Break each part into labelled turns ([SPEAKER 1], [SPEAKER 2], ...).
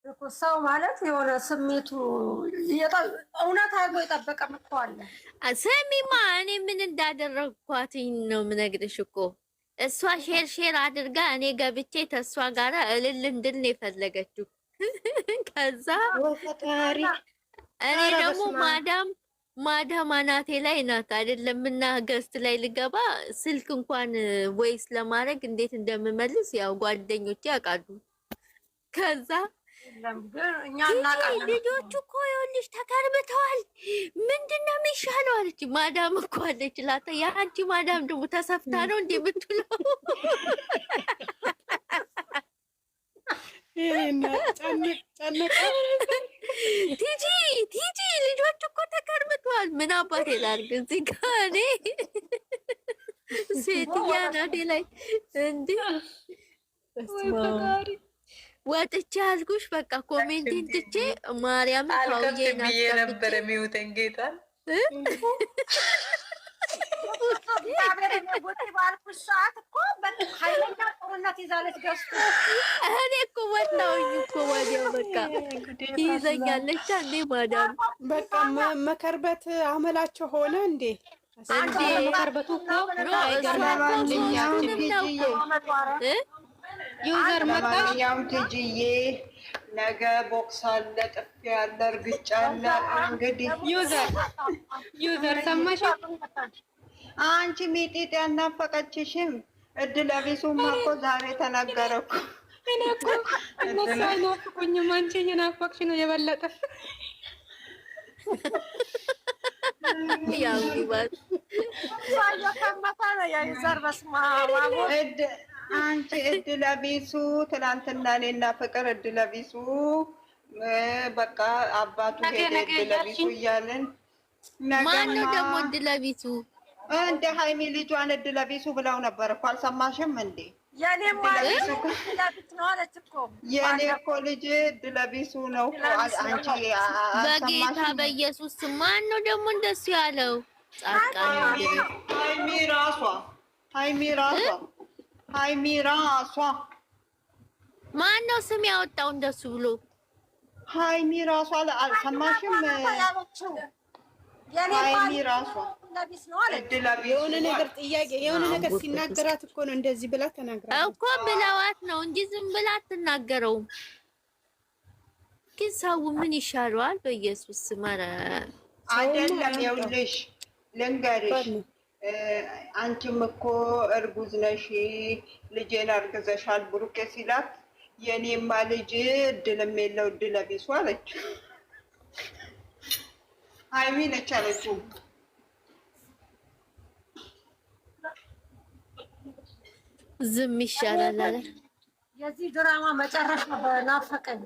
[SPEAKER 1] እኮ ሰው ማለት የሆነ ስሜቱ እውነት አድርጎ የጠበቀ እኮ አለ።
[SPEAKER 2] ስሚማ እኔ ምን እንዳደረግኳትኝ ነው የምነግርሽ እኮ እሷ ሼር ሼር አድርጋ እኔ ገብቼ ተሷ ጋራ እልል እንድል ነው የፈለገችው። ከዛ እኔ ደግሞ ማዳም አናቴ ላይ ናት አይደለምና ገስት ላይ ልገባ ስልክ እንኳን ወይስ ለማድረግ እንዴት እንደምመልስ ያው ጓደኞቼ ያውቃሉ። ከዛ ልጆቹ እኮ ይኸውልሽ ተከርብተዋል፣ ምንድን ነው የሚሻለው አለች። ማዳም እኮ አለች ላታ የአንቺ ማዳም ደግሞ ተሰፍታ ነው እንዴ ብትለው ቲጂ ልጆቹ እኮ ተከርብተዋል። ምን አባቴ ላድርግ እዚህ ጋ እኔ ሴትያ ናቴ ላይ እንዴ ወጥቼ አልኩሽ። በቃ ኮሜንቲን ትቼ ማርያም ታውዬ
[SPEAKER 3] ነበር የሚውተን ጌታ
[SPEAKER 2] እኔ እኮ ወጣሁኝ እኮ ወዲያው በቃ ይዘኛለች እንዴ ማዳም
[SPEAKER 4] በቃ መከርበት አመላቸው ሆነ እንዴ
[SPEAKER 2] እንዴ
[SPEAKER 5] መከርበቱ እኮ ዩዘር
[SPEAKER 3] ለማንኛውም ትጅዬ ነገ ቦክስ አለ፣ ጥፊ አለ፣ እርግጫ አለ። እንግዲህ
[SPEAKER 5] ዩዘር ሰማሽ?
[SPEAKER 3] አንቺ ሚጢጥ ያናፈቀችሽም እድለ ቢሱማ እኮ ዛሬ ተናገረኩ።
[SPEAKER 5] እኔ እኮ እነሱ አይናፍቁኝም፣ አንቺ እየናፈቅሽ ነው የበለጠ።
[SPEAKER 2] ያው ይባል
[SPEAKER 3] አንቺ እድለ ቢሱ ትናንትና እኔና ፍቅር እድለ ቢሱ በቃ አባቱ ሄደ እድለ ቢሱ እያልን
[SPEAKER 2] ማነው ደግሞ እድለ ቢሱ?
[SPEAKER 3] እንደ ሃይሚ ልጇን እድለ ቢሱ ብለው ነበር እኮ አልሰማሽም እንዴ? የኔ እኮ ልጅ እድለ ቢሱ ነው እኮ አንቺ
[SPEAKER 2] በጌታ በኢየሱስ ማነው ደግሞ እንደሱ ያለው?
[SPEAKER 3] ሃይሚ ራሷ
[SPEAKER 2] ማነው ስም ያወጣው እንደሱ ብሎ?
[SPEAKER 3] ሃይሚ ራሷ አልሰማሽም? ሃይሚ ራሷ
[SPEAKER 4] የሆነ ነገር ጥያቄ የሆነ ነገር ሲናገራት እኮ ነው እንደዚህ ብላ ተናግራ
[SPEAKER 2] እኮ ብለዋት ነው እንጂ ዝም ብላ አትናገረውም። ግን ሰው ምን ይሻለዋል? በኢየሱስ ስም
[SPEAKER 3] አይደለም። ይኸውልሽ ልንገርሽ፣ አንቺም እኮ እርጉዝ ነሽ፣ ልጄን አርግዘሻል ብሩኬ ሲላት የኔማ ልጅ እድልም የለው እድለ ቢሱ አለች። ሃይሚ ነች አለችው።
[SPEAKER 2] ዝም ይሻላል አለ።
[SPEAKER 1] የዚህ ድራማ መጨረሻ በናፈቀኝ።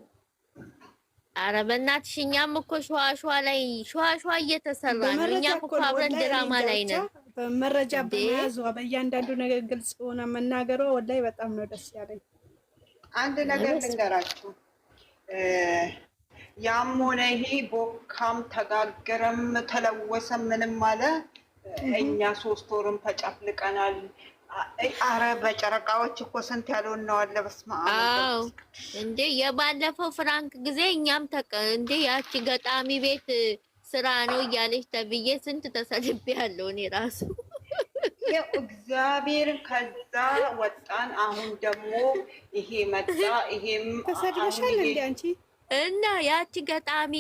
[SPEAKER 2] ኧረ በእናትሽ እኛም እኮ ሸዋሸዋ ላይ ሸዋሸዋ እየተሰራ ነው። እኛም እኮ አብረን ድራማ ላይ ነን።
[SPEAKER 4] በመረጃ በመያዟ በእያንዳንዱ ነገር ግልጽ ሆነ መናገሯ ወላሂ በጣም ነው ደስ ያለኝ።
[SPEAKER 3] አንድ ነገር ልንገራችሁ፣ ያም ሆነ ይሄ ቦካም ተጋገረም ተለወሰ ምንም አለ እኛ 3 ወርም ተጨፍልቀናል። አረ በጨረቃዎች እኮ ስንት ያለውን ነው አለ። በስመ አብ
[SPEAKER 2] እንዴ! የባለፈው ፍራንክ ጊዜ እኛም እንዴ ያቺ ገጣሚ ቤት ስራ ነው እያለች ተብዬ ስንት ተሰልቤ ያለው እኔ ራሱ
[SPEAKER 3] እግዚአብሔርን። ከዛ ወጣን። አሁን ደግሞ ይሄ መጣ። ይሄም
[SPEAKER 4] ተሰድበሻል እንዴ አንቺ?
[SPEAKER 2] እና ያቺ ገጣሚ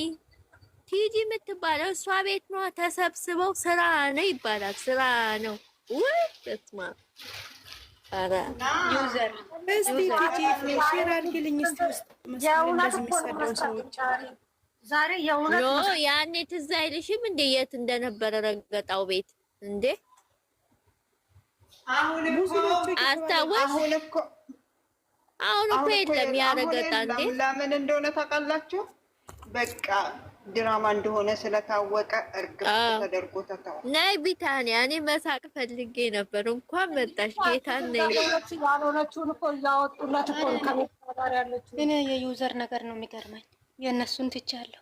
[SPEAKER 2] ቲጂ የምትባለው እሷ ቤት ነው ተሰብስበው ስራ ነው ይባላል። ስራ ነው ወይ ተስማ አራ
[SPEAKER 5] ዩዘር
[SPEAKER 4] እስቲ ቲጂ ሼር አድርግልኝ እስቲ ውስጥ መስሎኝ የሚሰደው ሰዎች
[SPEAKER 1] ዛሬ የእውነት
[SPEAKER 2] ነው። ያኔ ትዝ አይልሽም እንዴ የት እንደነበረ ረገጣው ቤት እንዴ?
[SPEAKER 3] አሁን
[SPEAKER 2] እኮ የለም ያረገጣ እንዴ?
[SPEAKER 3] ለምን እንደሆነ ታውቃላችሁ? በቃ ድራማ እንደሆነ ስለታወቀ እርግጥ ተደርጎ ተተዋል።
[SPEAKER 2] ነይ ቢታንያ፣ እኔ መሳቅ ፈልጌ ነበር። እንኳን መጣሽ ጌታን ነይ።
[SPEAKER 1] ያልሆነችውን እኮ እያወጡለት እኮ ከመጣጣር ያለችው
[SPEAKER 5] እኔ የዩዘር ነገር ነው የሚገርመኝ። የእነሱን ትቻለሁ።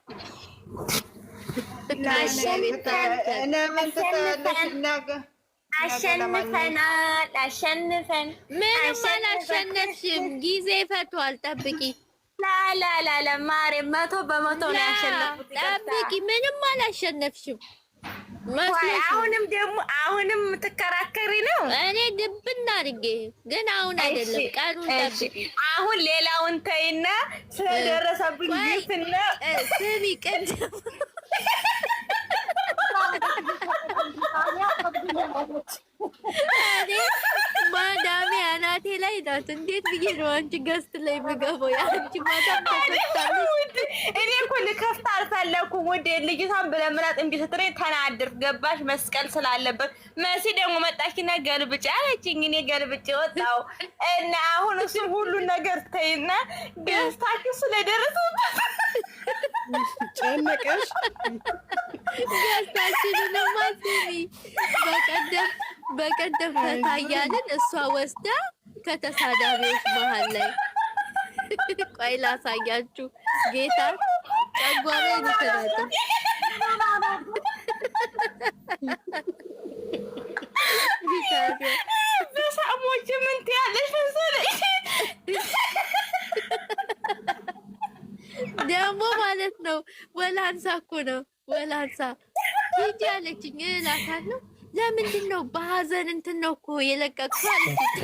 [SPEAKER 2] አሸንፈን ምንም አላሸነፍሽም። ጊዜ ፈቷል። ጠብቂ
[SPEAKER 6] ላላላላ ማሬ 100% ነው ያሸነፍኩት።
[SPEAKER 2] ጠብቂ፣ ምንም አላሸነፍሽም።
[SPEAKER 6] አሁንም የምትከራከሪ ነው።
[SPEAKER 2] እኔ ድብና አድርጌ ግን አሁን አይደለም ቀኑን ጠብቂ።
[SPEAKER 6] አሁን ሌላውን ተይና ስለደረሰብኝ ግፍና
[SPEAKER 2] ስሚ ቅድም ማዳሜ አናቴ ላይ ናት። እንዴት ብዬ ነው አንቺ ገስት ላይ የምገባው? የአንቺ ማዳም ተከፍታለች።
[SPEAKER 6] እኔ እኮ ልከፍት አልፈለኩም ውዴ። ልጅቷን ብለምናት እምቢ ስትለኝ ተናድር ገባሽ? መስቀል ስላለበት መሲ ደግሞ መጣችና ገልብጭ አለችኝ። እኔ ገልብጭ ወጣው እና አሁን እሱም ሁሉን ነገር ተይና ገስታችሁ ስለደረሰበት
[SPEAKER 4] ጨነቀሽ።
[SPEAKER 2] ገስታችንንማ ስሚ በቀደም ከታያልን እሷ ወስዳ ከተሳዳቢዎች መሀል ላይ ቆይ ላሳያችሁ። ጌታ ጨጓራ ይተናጠ
[SPEAKER 6] በሳሞች ምን ትያለሽ መሰለሽ
[SPEAKER 2] ደግሞ ማለት ነው። ወላንሳ እኮ ነው ወላንሳ ሂጂ አለችኝ እላታለሁ። ለምንድን ነው በሀዘን እንትን ነው እኮ የለቀቅኩት አለችኝ።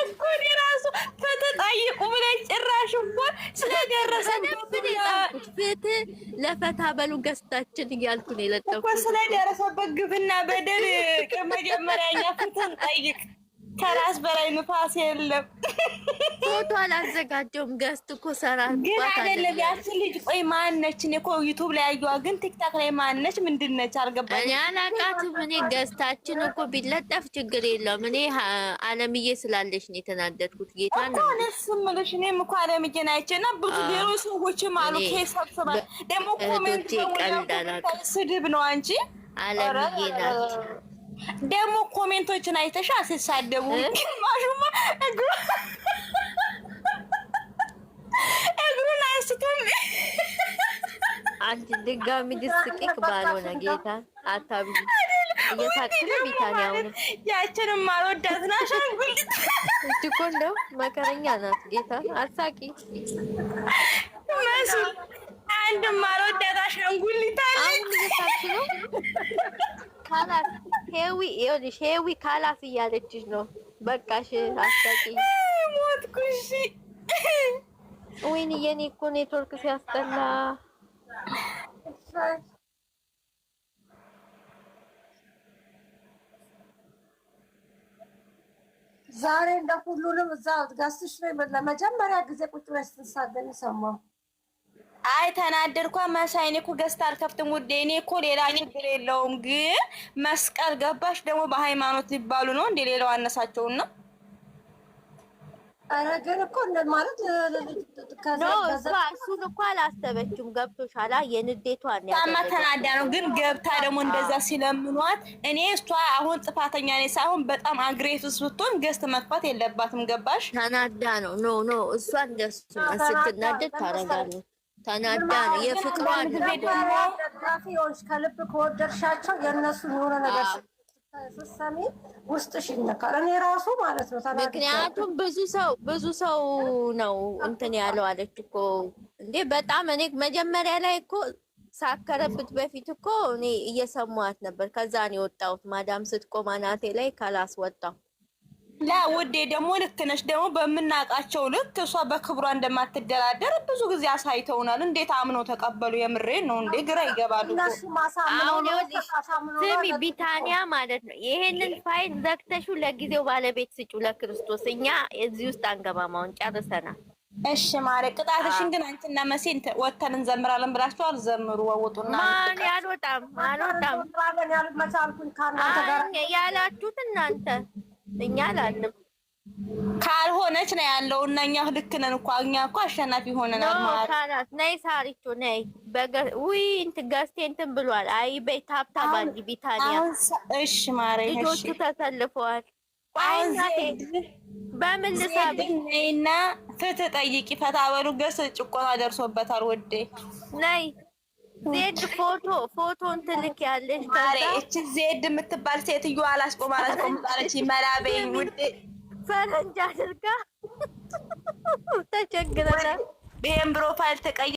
[SPEAKER 6] እኮ እኔ እራሱ ከተጠይቁ ብለሽ ጭራሽ እኮ ስለደረሰበት
[SPEAKER 2] ፍትህ ለፈታ በሉ ገዝታችን እያልኩ ነው የለጠፍኩት
[SPEAKER 6] እኮ ስለደረሰበት ግፍና በደል ከመጀመሪያ እኛ ፍትህን ጠይቅ። ከራስ በላይ ንፋስ የለም።
[SPEAKER 2] ፎቶ አላዘጋጀውም። ገዝት እኮ ሰራ
[SPEAKER 6] ግን አይደለም ያቺ ልጅ ቆይ ማነች? እኔ እኮ ዩቲዩብ ላይ ያየዋ ግን ቲክታክ ላይ ማነች? ምንድነች? አልገባኝም።
[SPEAKER 2] እኔ አላውቃትም። እኔ ገዝታችን እኮ ቢለጠፍ ችግር የለውም። እኔ አለምዬ ስላለች ነው የተናደድኩት። ጌታ ነው
[SPEAKER 6] እኮ እኔ ስምልሽ እኔም እኮ አለምዬን አይቼና ብዙ ሌሎች ሰዎችም አሉ ከሰብስባል ደግሞ ኮሜንት ስድብ ነው አንቺ
[SPEAKER 2] አለምዬ ናት።
[SPEAKER 6] ደግሞ ኮሜንቶችን አይተሻ ሲሳደቡ ማሹማ እግሩን አንስቶም
[SPEAKER 2] አንቺ ድጋሚ ድስቂቅ ባልሆነ ጌታ አታብይ። እየሳቅሽ ቢታኒ አሁንም
[SPEAKER 6] ያችንም አልወዳት ናሻንጉሊት
[SPEAKER 2] እቺ እኮ እንደው መከረኛ ናት። ጌታ አሳቂ
[SPEAKER 6] መሲ አንድም አልወዳት አሻንጉሊት አለ።
[SPEAKER 2] አሁን እየሳቅሽ ነው። ካላስ ሄዊ ይኸውልሽ፣ ሄዊ ካላስ እያለችሽ ነው። በቃሽ አሳቂ
[SPEAKER 6] ሞትኩሽ።
[SPEAKER 2] ወይኔ የኔ እኮ ኔትወርክ ሲያስጠላ።
[SPEAKER 1] ዛሬ እንደ ሁሉንም እዛ ጋስትሽ ላይ ለመጀመሪያ ጊዜ ቁጭ ብለሽ ስትሳደቢ ሰማሁ።
[SPEAKER 6] አይ ተናደድኳ። መሳይ እኔ እኮ ገዝታ አልከፍትም ውዴ። እኔ እኮ ሌላ ችግር የለውም ግን መስቀል ገባሽ ደግሞ በሃይማኖት ሊባሉ ነው እንደ ሌላው አነሳቸውና
[SPEAKER 1] ኧረ ግን እኮ ማለት
[SPEAKER 2] እሱን እኮ አላሰበችም። ገብቶሻል? የንዴቷን
[SPEAKER 6] ታማ ተናዳ ነው። ግን ገብታ ደግሞ እንደዛ ሲለምኗት እኔ እሷ አሁን ጥፋተኛ ነኝ ሳይሆን በጣም አግሬሲቭ ስትሆን ገዝት መጥፋት የለባትም። ገባሽ?
[SPEAKER 2] ተናዳ ነው። ኖ እሷ እንደሱ ስትናደድ ታረጋለች። ተናዳ ነው። የፍቅሯን
[SPEAKER 1] ደጋፊዎች ከልብ ከወደድሻቸው የእነሱን የሆነ ነገር ስትሰሚ ውስጥሽ ይነካል። እኔ ራሱ ማለት ነው ተናዳ።
[SPEAKER 2] ምክንያቱም ብዙ ሰው ነው እንትን ያለው አለች እኮ እንዴ። በጣም እኔ መጀመሪያ ላይ እኮ ሳከረብት በፊት እኮ እኔ እየሰማኋት ነበር። ከዛ ነው የወጣሁት። ማዳም ስትቆም አናቴ ላይ ካላስወጣው
[SPEAKER 6] ላ ውዴ ደግሞ ልክ ነሽ። ደግሞ በምናውቃቸው ልክ እሷ በክብሯ እንደማትደራደር ብዙ ጊዜ አሳይተውናል። እንዴት አምነው ተቀበሉ? የምሬን ነው እንዴ ግራ ይገባሉ።
[SPEAKER 2] አሁን ስሚ ቢታኒያ ማለት ነው ይሄንን ፋይል ዘግተሹ ለጊዜው ባለቤት ስጩ ለክርስቶስ። እኛ እዚህ ውስጥ አንገባም። አሁን ጨርሰናል።
[SPEAKER 6] እሺ ማሬ፣ ቅጣትሽን ግን አንቺና መሲን ወተን እንዘምራለን ብላችኋል። ዘምሩ ወውጡና
[SPEAKER 2] ማን ያልወጣም ያላችሁት እናንተ እኛ አላልንም።
[SPEAKER 6] ካልሆነች ነው ያለው እና እኛ ልክ ነን እኮ እኛ እኮ አሸናፊ ሆነናል ማለት
[SPEAKER 2] ነው። ነይ ሳሪቾ ነይ ውይ እንትን ገዝቴ እንትን ብሏል። አይ በይ ታብታብ አንዲ ቢታኒያ።
[SPEAKER 6] እሺ ማሬ፣ እሺ
[SPEAKER 2] ልጆቹ ተሰልፈዋል። በምን ልሳብ
[SPEAKER 6] ነይና ፍትህ ጠይቂ። ፈታ በሉ። ገስ ጭቆና ደርሶበታል ወዴ።
[SPEAKER 2] ነይ ዜድ ፎቶ እንትልክ ያለሽ
[SPEAKER 6] ማሬ። እቺ ዜድ የምትባል ሴትዮ አላስቆም አለች። መላበኝ ውዴ
[SPEAKER 2] ፈረንጅ አድርጋ ተቸግረናል።
[SPEAKER 6] ይሄን ፕሮፋይል ተቀይ